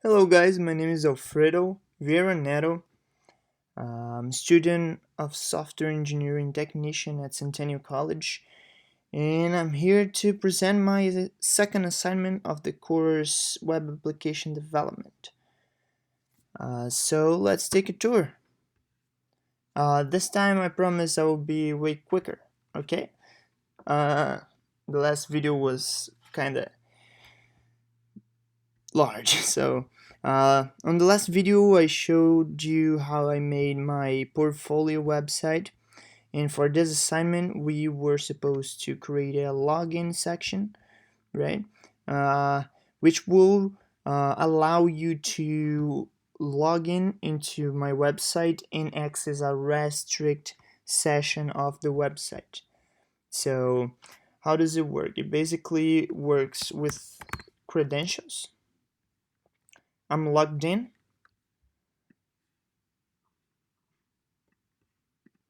Hello guys, my name is Alfredo Vieira Neto. I'm a student of software engineering technician at Centennial College, and I'm here to present my second assignment of the course Web Application Development. So let's take a tour. This time I promise I will be way quicker, okay? Uh, the last video was kinda large. So on the last video I showed you how I made my portfolio website, and for this assignment we were supposed to create a login section, right? uh, which will allow you to log in into my website and access a restrict session of the website. So how does it work? It basically works with credentials. I'm logged in.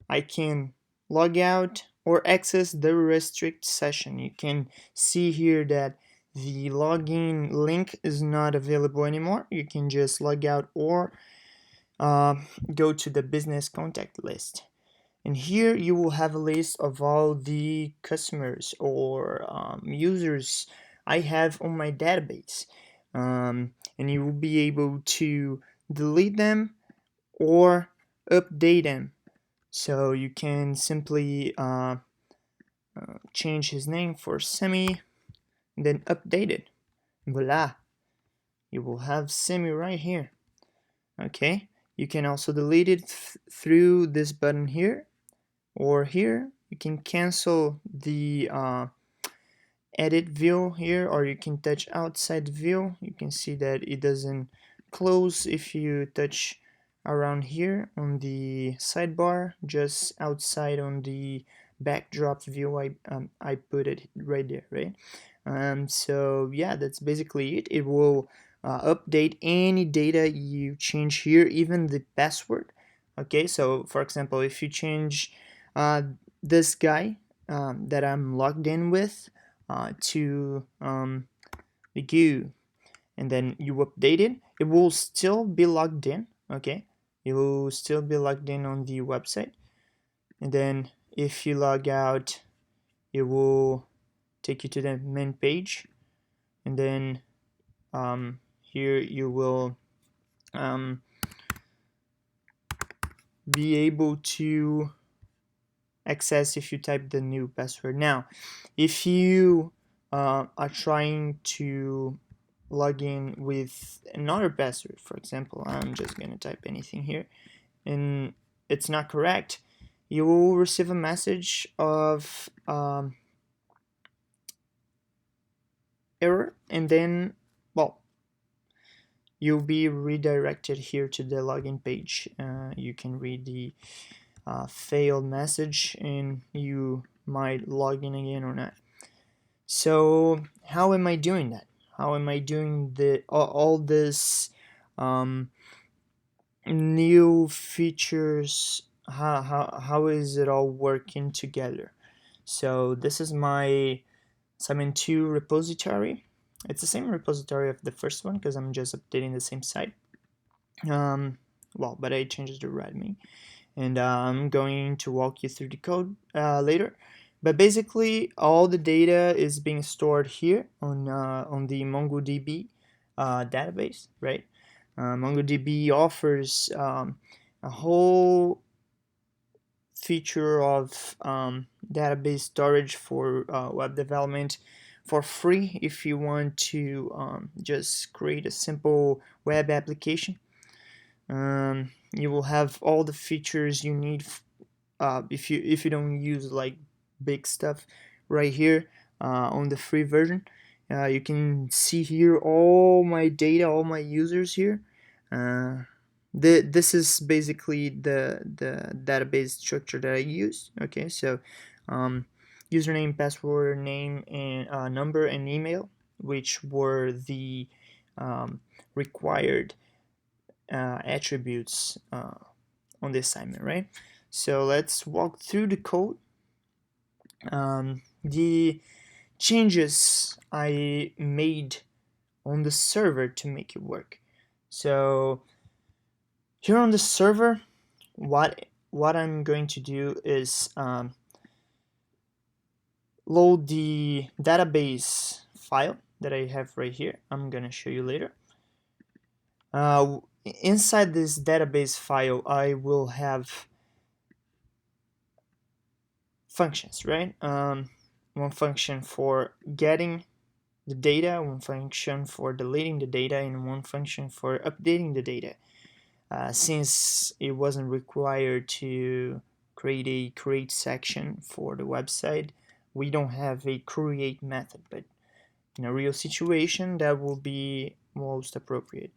I can log out or access the restrict session. You can see here that the login link is not available anymore. You can just log out or uh, go to the business contact list. And here you will have a list of all the customers or users I have on my database. And you will be able to delete them or update them. So you can simply change his name for Semi and then update it. Voila, you will have Semi right here. Okay, you can also delete it through this button here or here. You can cancel the edit view here, or you can touch outside view. You can see that it doesn't close if you touch around here on the sidebar, just outside on the backdrop view. I put it right there, right? So yeah, that's basically it. It will update any data you change here, even the password. Okay, so for example, if you change uh, this guy that I'm logged in with to the GUI, and then you update it, it will still be logged in. Okay, it will still be logged in on the website. And then if you log out, it will take you to the main page. And then here you will um, be able to access if you type the new password. Now, if you are trying to log in with another password, for example, I'm just gonna type anything here, and it's not correct, you will receive a message of error, and then, well, you'll be redirected here to the login page. You can read the failed message and you might log in again or not. So how am I doing that? How am I doing all this new features? How is it all working together? So this is my Summon 2 repository. It's the same repository of the first one because I'm just updating the same site. Well, but I changed the readme, and I'm going to walk you through the code later. But basically, all the data is being stored here on the MongoDB database, right? MongoDB offers a whole feature of database storage for web development for free if you want to just create a simple web application. You will have all the features you need if you don't use like big stuff right here on the free version. You can see here all my data, all my users here. This is basically the database structure that I use. Okay, so username, password, name, and number and email, which were the required attributes on the assignment, right? So let's walk through the code. The changes I made on the server to make it work. So here on the server, what I'm going to do is load the database file that I have right here. I'm gonna show you later. Inside this database file, I will have functions, right? One function for getting the data, one function for deleting the data, and one function for updating the data. Since it wasn't required to create a create section for the website, we don't have a create method, but in a real situation that will be most appropriate.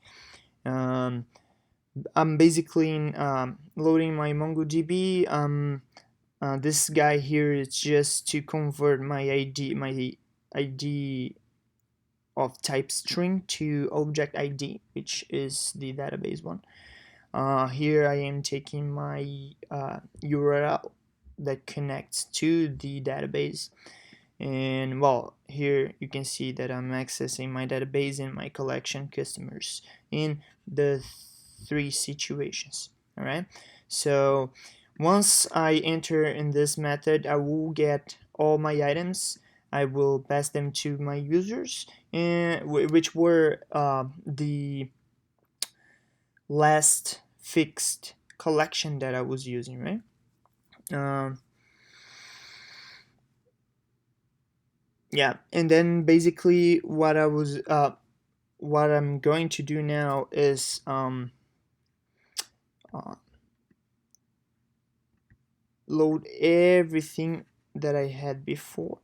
I'm basically loading my MongoDB. This guy here is just to convert my ID of type string to object ID, which is the database one. Here I am taking my URL that connects to the database, and well, here you can see that I'm accessing my database and my collection customers in the three situations. All right, so once I enter in this method, I will get all my items. I will pass them to my users, and which were the last fixed collection that I was using, right? Um, yeah, and then basically what I'm going to do now is load everything that I had before.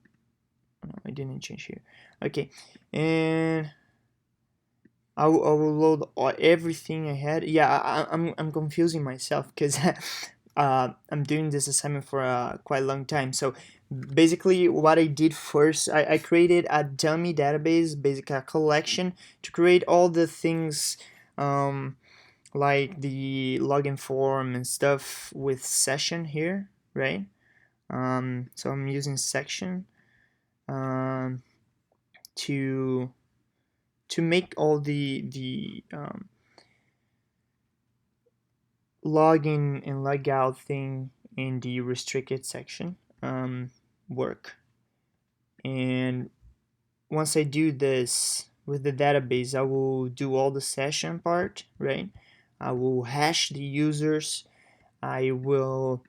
No, I didn't change here. Okay, and I will load everything I had. Yeah, I'm confusing myself because I'm doing this assignment for a quite long time. So basically, what I did first, I created a dummy database, basically a collection to create all the things like the login form and stuff with session here, right? So I'm using section um, to make all the login and logout thing in the restricted section work. And once I do this with the database, I will do all the session part, right? I will hash the users. I will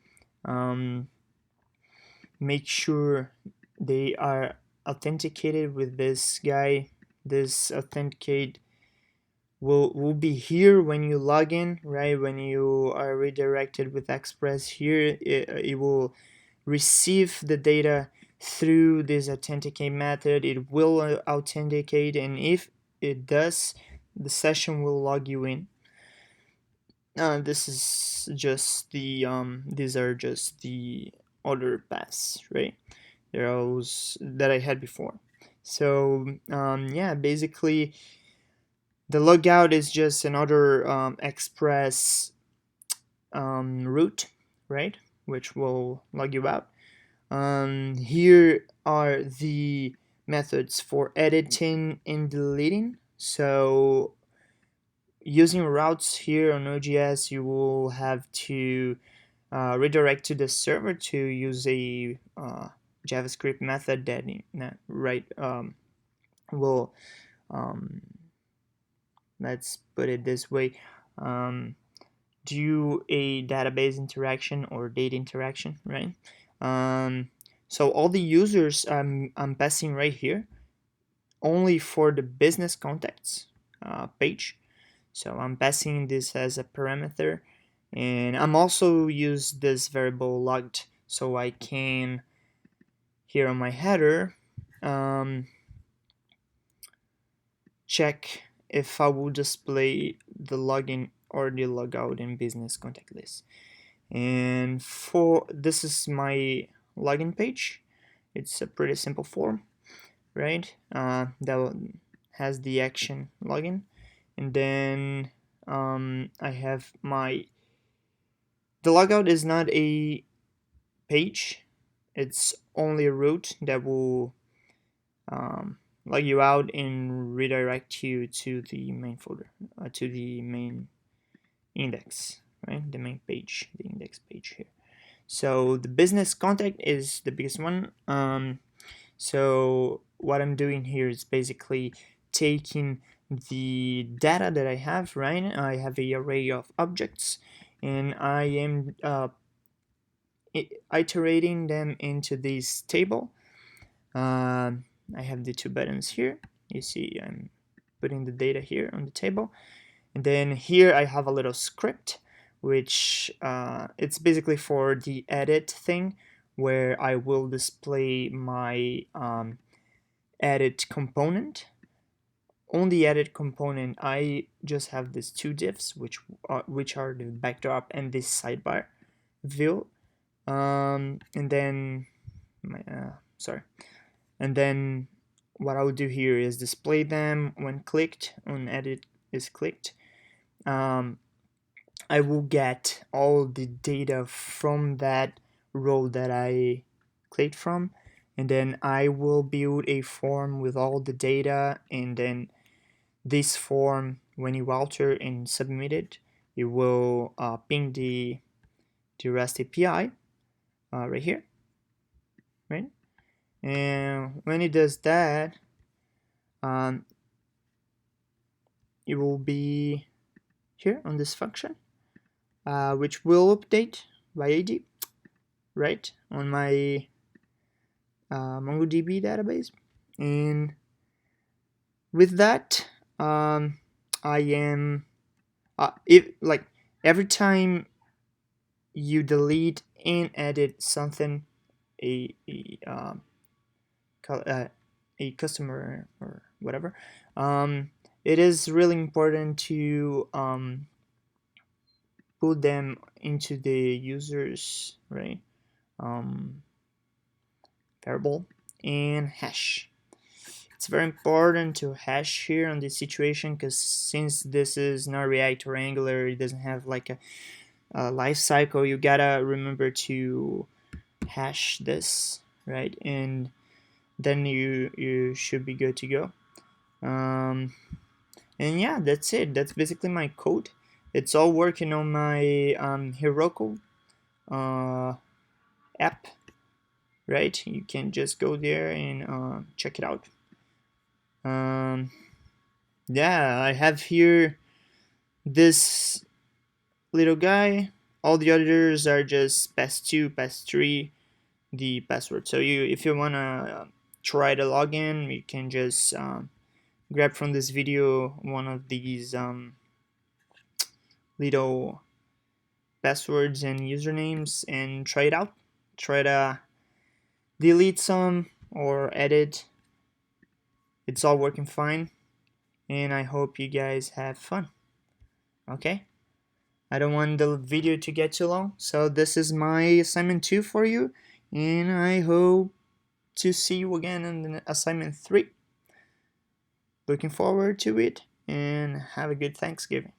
make sure they are authenticated with this guy. This authenticate will be here when you log in, right? When you are redirected with Express here, it will receive the data through this authenticate method. It will authenticate, and if it does, the session will log you in. This is just the these are just the other paths, right? Those that I had before. So yeah, basically the logout is just another express route, right? Which will log you out. Here are the methods for editing and deleting. So using routes here on Node.js, you will have to redirect to the server to use a JavaScript method that will let's put it this way, do a database interaction or data interaction, right? So all the users I'm passing right here only for the business contacts page. So I'm passing this as a parameter, and I'm also use this variable logged so I can here on my header check if I will display the login or the logout in business contact list. And for this is my login page. It's a pretty simple form, right? That has the action login, and then I have the logout is not a page, it's only a route that will log you out and redirect you to the main folder, to the main index, right? The main page, the index page here. So the business contact is the biggest one. So what I'm doing here is basically taking the data that I have, right? I have an array of objects, and I am iterating them into this table. I have the two buttons here. You see I'm putting the data here on the table. And then here I have a little script, which it's basically for the edit thing, where I will display my edit component. On the edit component, I just have these two diffs, which are the backdrop and this sidebar view. And then and then what I will do here is display them when clicked, on edit is clicked. I will get all the data from that row that I clicked from, and then I will build a form with all the data, and then this form, when you alter and submit it, it will ping the REST API right here, right? And when it does that, it will be here on this function, which will update by ID, right, on my MongoDB database. And with that, I am like every time you delete and edit something, a customer or whatever, it is really important to put them into the users, right, variable and hash. It's very important to hash here on this situation, because since this is not React or Angular, it doesn't have like a life cycle. You gotta remember to hash this, right? And then you should be good to go. And yeah, that's it. That's basically my code. It's all working on my Heroku app, right? You can just go there and check it out. Yeah, I have here this little guy. All the others are just pass2, pass3, the password. So if you wanna try to log in, you can just grab from this video one of these little passwords and usernames and try it out. Try to delete some or edit. It's all working fine, and I hope you guys have fun. Okay, I don't want the video to get too long, so this is my assignment 2 for you, and I hope to see you again in assignment 3. Looking forward to it, and have a good Thanksgiving.